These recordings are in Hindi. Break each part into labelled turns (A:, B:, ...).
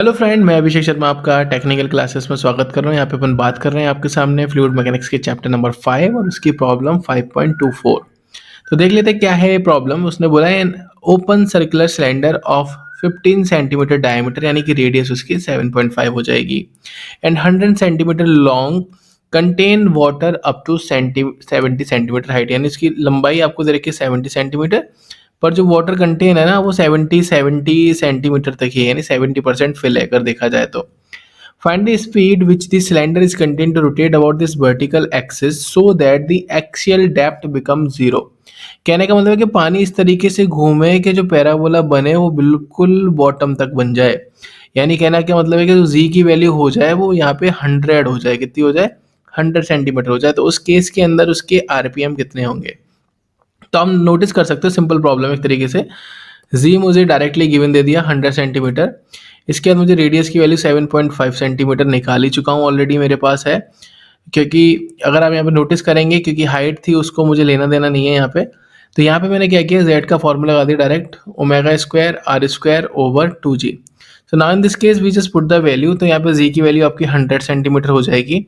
A: हेलो फ्रेंड, मैं अभिषेक शर्मा आपका टेक्निकल क्लासेस में स्वागत कर रहा हूँ। यहाँ पे अपन बात कर रहे हैं आपके सामने फ्लूइड मैकेनिक्स के चैप्टर नंबर 5 और उसकी प्रॉब्लम 5.24। तो देख लेते हैं क्या है ये प्रॉब्लम। उसने बोला है an open circular cylinder of 15 centimetre diameter, यानी कि रेडियस उसकी 7.5 हो जाएगी, and 100 centimetre long, contain water up to 70 centimetre height, यानी इसकी लंबाई आपको दे रखी है 70 सेंटीमीटर, पर जो वाटर कंटेन है ना वो 70 सेंटीमीटर तक ही है, यानी 70% फिल है अगर देखा जाए तो। Find the speed which the cylinder is contain two rotate about this vertical axis so that the axial depth become zero. कहने का मतलब है कि पानी इस तरीके से घूमे कि जो पैराबोला बने वो बिल्कुल बॉटम तक बन जाए। यानी कहना क्या मतलब है कि जो जी की वैल्यू हो जाए वो यहाँ पे 100 हो जाए। कितनी हो जाए? 100 सेंटीमीटर हो जाए। तो उस केस के अंदर उसके आरपीएम कितने होंगे? तो हम नोटिस कर सकते हो, सिंपल प्रॉब्लम एक तरीके से। जी मुझे डायरेक्टली गिवन दे दिया 100 सेंटीमीटर। इसके बाद मुझे रेडियस की वैल्यू 7.5 सेंटीमीटर निकाल ही चुका हूँ, ऑलरेडी मेरे पास है। क्योंकि अगर आप यहाँ पे नोटिस करेंगे, क्योंकि हाइट थी उसको मुझे लेना देना नहीं है यहाँ पे, तो यहाँ पे मैंने क्या किया, जेड का फॉर्मूला लगा दिया direct, omega square r square over 2g। So now in this case we just put the value. तो यहाँ पे जी की वैल्यू आपकी 100 सेंटीमीटर हो जाएगी,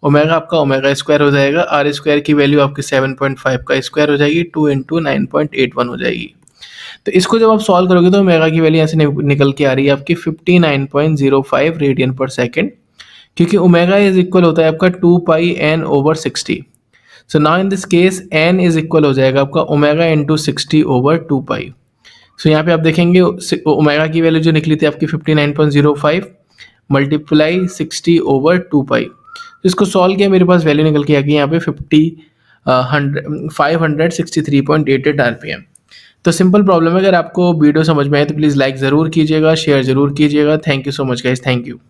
A: ओमेगा आपका ओमेगा स्क्वायर हो जाएगा, आर स्क्वायर की वैल्यू आपकी 7.5 का स्क्वायर हो जाएगी, 2 इंटू 9.81 हो जाएगी। तो इसको जब आप सॉल्व करोगे तो ओमेगा की वैल्यू यहाँ से निकल के आ रही है आपकी 59.05 रेडियन पर सेकेंड, क्योंकि ओमेगा इज इक्वल होता है आपका 2 pi N over 60। So now in this case N is equal हो जाएगा आपका omega into 60 over 2 pi. So यहाँ पे आप देखेंगे ओमेगा की वैल्यू जो निकली थी आपकी 59.05 मल्टीप्लाई 60 ओवर 2 पाई। इसको सॉल्व किया, मेरे पास वैल्यू निकल के आ गई यहाँ पे 563.88 आरपीएम। तो सिंपल प्रॉब्लम है। अगर आपको वीडियो समझ में आए तो प्लीज़ लाइक ज़रूर कीजिएगा, शेयर ज़रूर कीजिएगा। Thank you so much guys, thank you.